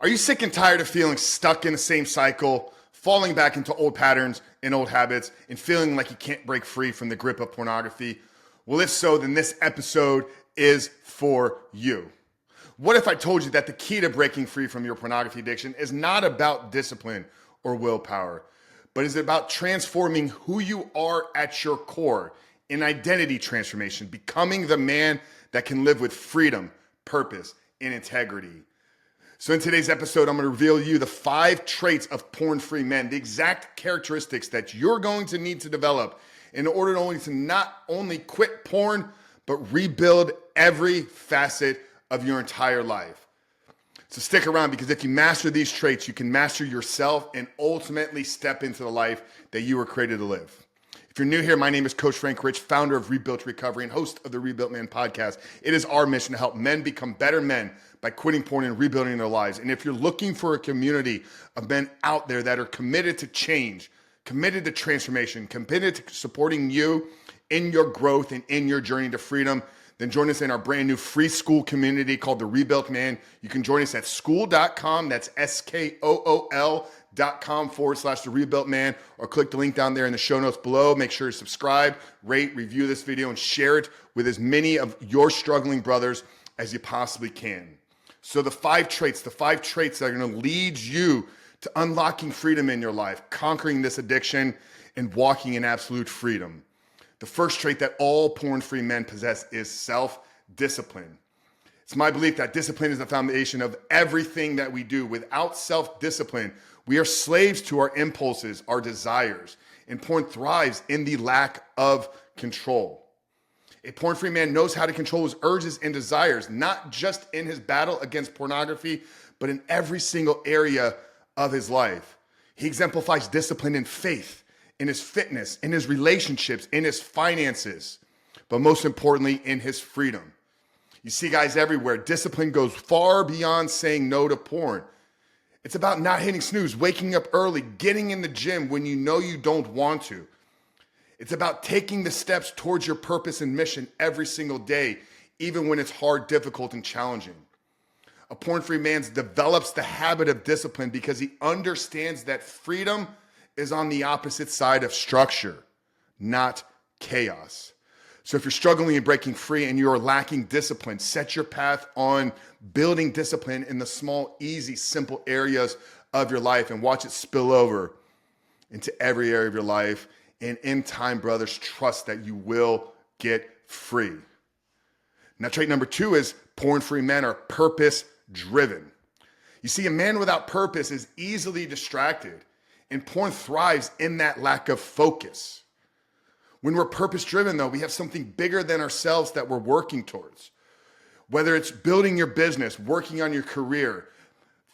Are you sick and tired of feeling stuck in the same cycle, falling back into old patterns and old habits, and feeling like you can't break free from the grip of pornography? Well, if so, then this episode is for you. What if I told you that the key to breaking free from your pornography addiction is not about discipline or willpower, but is about transforming who you are at your core in identity transformation, becoming the man that can live with freedom, purpose, and integrity? So in today's episode, I'm going to reveal to you the 5 traits of porn-free men, the exact characteristics that you're going to need to develop in order to not only quit porn, but rebuild every facet of your entire life. So stick around, because if you master these traits, you can master yourself and ultimately step into the life that you were created to live. If you're new here, my name is Coach Frank Rich, founder of Rebuilt Recovery and host of the Rebuilt Man podcast. It is our mission to help men become better men by quitting porn and rebuilding their lives. And if you're looking for a community of men out there that are committed to change, committed to transformation, committed to supporting you in your growth and in your journey to freedom, then join us in our brand new free school community called The Rebuilt Man. You can join us at school.com. That's SKOOL.com/The Rebuilt Man, or click the link down there in the show notes below. Make sure to subscribe, rate, review this video, and share it with as many of your struggling brothers as you possibly can. So the 5 traits that are going to lead you to unlocking freedom in your life, conquering this addiction, and walking in absolute freedom. The first trait that all porn-free men possess is self-discipline. It's my belief that discipline is the foundation of everything that we do. Without self-discipline, we are slaves to our impulses, our desires, and porn thrives in the lack of control. A porn-free man knows how to control his urges and desires, not just in his battle against pornography, but in every single area of his life. He exemplifies discipline in faith, in his fitness, in his relationships, in his finances, but most importantly, in his freedom. You see guys everywhere, discipline goes far beyond saying no to porn. It's about not hitting snooze, waking up early, getting in the gym when you know you don't want to. It's about taking the steps towards your purpose and mission every single day, even when it's hard, difficult, and challenging. A porn-free man develops the habit of discipline because he understands that freedom is on the opposite side of structure, not chaos. So if you're struggling and breaking free and you're lacking discipline, set your path on building discipline in the small, easy, simple areas of your life and watch it spill over into every area of your life. And in time, brothers, trust that you will get free. Now, trait number 2 is porn-free men are purpose-driven. You see, a man without purpose is easily distracted, and porn thrives in that lack of focus. When we're purpose-driven, though, we have something bigger than ourselves that we're working towards. Whether it's building your business, working on your career,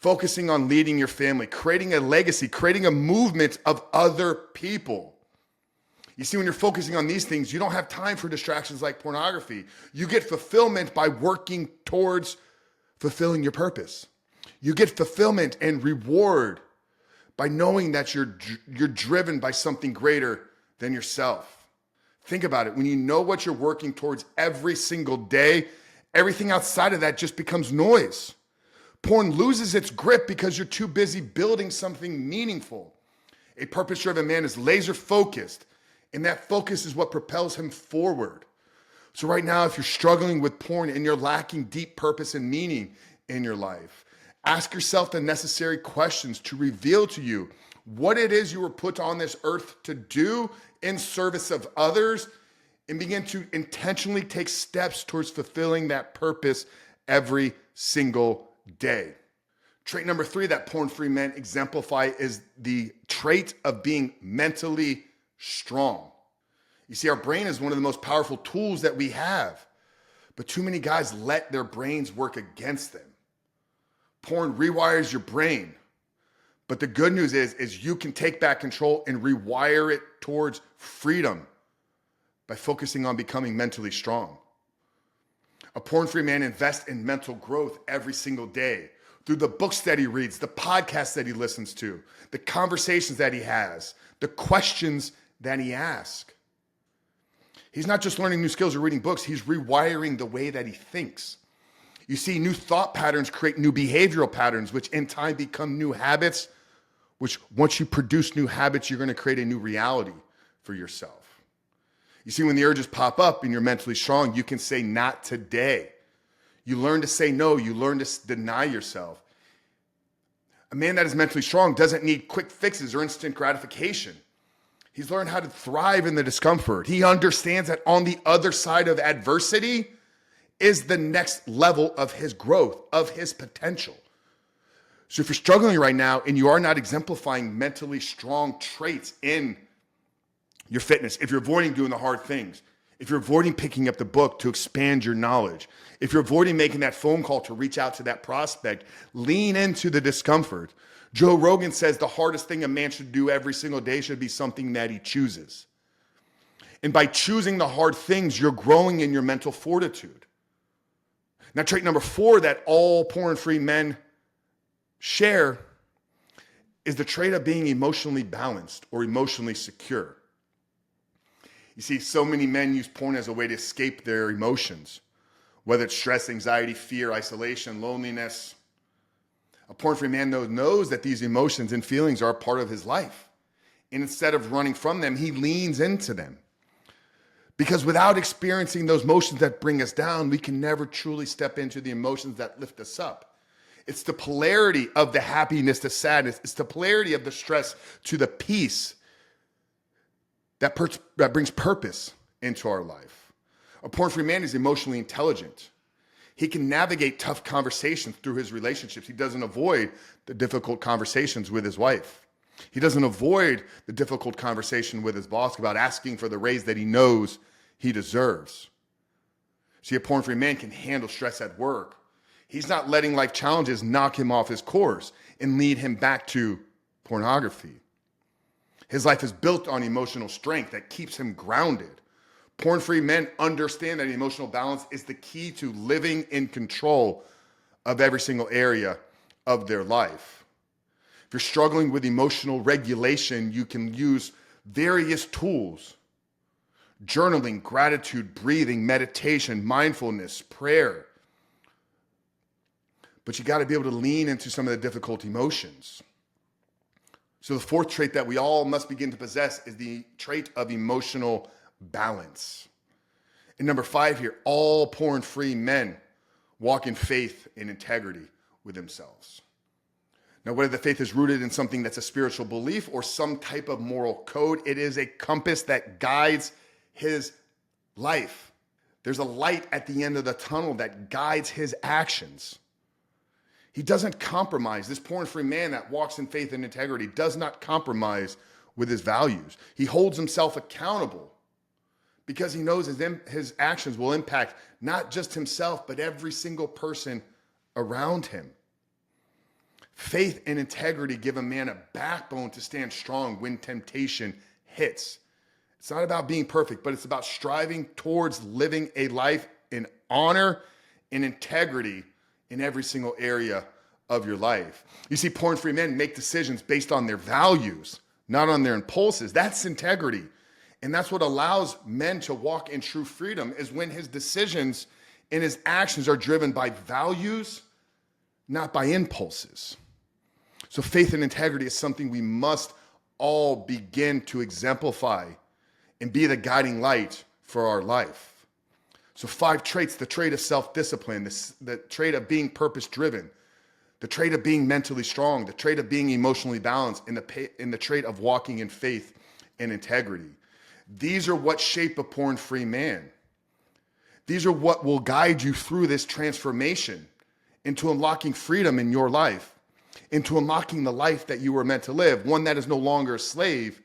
focusing on leading your family, creating a legacy, creating a movement of other people. You see, when you're focusing on these things, you don't have time for distractions like pornography. You get fulfillment by working towards fulfilling your purpose. You get fulfillment and reward by knowing that you're driven by something greater than yourself. Think about it. When you know what you're working towards every single day, everything outside of that just becomes noise. Porn loses its grip because you're too busy building something meaningful. A purpose-driven man is laser-focused, and that focus is what propels him forward. So right now, if you're struggling with porn and you're lacking deep purpose and meaning in your life, ask yourself the necessary questions to reveal to you what it is you were put on this earth to do in service of others, and begin to intentionally take steps towards fulfilling that purpose every single day. Trait number 3 that porn-free men exemplify is the trait of being mentally strong. You see, our brain is one of the most powerful tools that we have, but too many guys let their brains work against them. Porn rewires your brain, but the good news is you can take back control and rewire it towards freedom by focusing on becoming mentally strong. A porn-free man invests in mental growth every single day through the books that he reads, the podcasts that he listens to, the conversations that he has, the questions that he asks. He's not just learning new skills or reading books, he's rewiring the way that he thinks. You see, new thought patterns create new behavioral patterns, which in time become new habits, which once you produce new habits, you're going to create a new reality for yourself. You see, when the urges pop up and you're mentally strong, you can say, not today. You learn to say no. You learn to deny yourself. A man that is mentally strong doesn't need quick fixes or instant gratification. He's learned how to thrive in the discomfort. He understands that on the other side of adversity is the next level of his growth, of his potential. So if you're struggling right now and you are not exemplifying mentally strong traits in your fitness, if you're avoiding doing the hard things, if you're avoiding picking up the book to expand your knowledge, if you're avoiding making that phone call to reach out to that prospect, lean into the discomfort. Joe Rogan says the hardest thing a man should do every single day should be something that he chooses. And by choosing the hard things, you're growing in your mental fortitude. Now, trait number 4 that all porn-free men share is the trait of being emotionally balanced or emotionally secure. You see, so many men use porn as a way to escape their emotions, whether it's stress, anxiety, fear, isolation, loneliness. A porn-free man knows that these emotions and feelings are a part of his life. And instead of running from them, he leans into them. Because without experiencing those emotions that bring us down, we can never truly step into the emotions that lift us up. It's the polarity of the happiness to sadness. It's the polarity of the stress to the peace that brings purpose into our life. A porn-free man is emotionally intelligent. He can navigate tough conversations through his relationships. He doesn't avoid the difficult conversations with his wife. He doesn't avoid the difficult conversation with his boss about asking for the raise that he knows he deserves. See, a porn-free man can handle stress at work. He's not letting life challenges knock him off his course and lead him back to pornography. His life is built on emotional strength that keeps him grounded. Porn-free men understand that emotional balance is the key to living in control of every single area of their life. If you're struggling with emotional regulation, you can use various tools: journaling, gratitude, breathing, meditation, mindfulness, prayer. But you got to be able to lean into some of the difficult emotions. So the 4th trait that we all must begin to possess is the trait of emotional balance. And number 5 here, all porn-free men walk in faith and integrity with themselves. Now, whether the faith is rooted in something that's a spiritual belief or some type of moral code, it is a compass that guides his life. There's a light at the end of the tunnel that guides his actions. He doesn't compromise. This porn-free man that walks in faith and integrity does not compromise with his values. He holds himself accountable because he knows his actions will impact not just himself, but every single person around him. Faith and integrity give a man a backbone to stand strong when temptation hits. It's not about being perfect, but it's about striving towards living a life in honor and integrity in every single area of your life. You see, porn-free men make decisions based on their values, not on their impulses. That's integrity. And that's what allows men to walk in true freedom, is when his decisions and his actions are driven by values, not by impulses. So faith and integrity is something we must all begin to exemplify and be the guiding light for our life. So 5 traits: the trait of self-discipline, the trait of being purpose-driven, the trait of being mentally strong, the trait of being emotionally balanced, and the trait of walking in faith and integrity. These are what shape a porn-free man. These are what will guide you through this transformation into unlocking freedom in your life, into unlocking the life that you were meant to live, one that is no longer a slave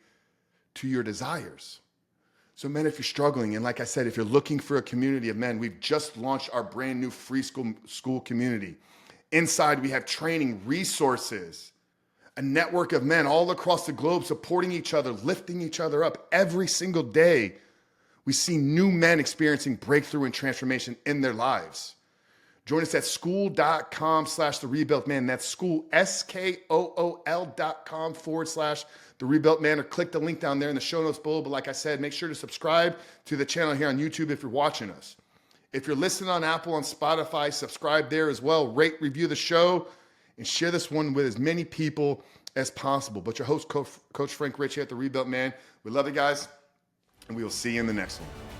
to your desires. So men, if you're struggling, and like I said, if you're looking for a community of men, we've just launched our brand new free school community. Inside, we have training, resources, a network of men all across the globe supporting each other, lifting each other up. Every single day, we see new men experiencing breakthrough and transformation in their lives. Join us at school.com/The Rebuilt Man. That's school, SKOOL.com/The Rebuilt Man, or click the link down there in the show notes below. But like I said, make sure to subscribe to the channel here on YouTube if you're watching us. If you're listening on Apple, on Spotify, subscribe there as well. Rate, review the show, and share this one with as many people as possible. But your host, Coach Frank Rich here at the Rebuilt Man. We love you guys, and we will see you in the next one.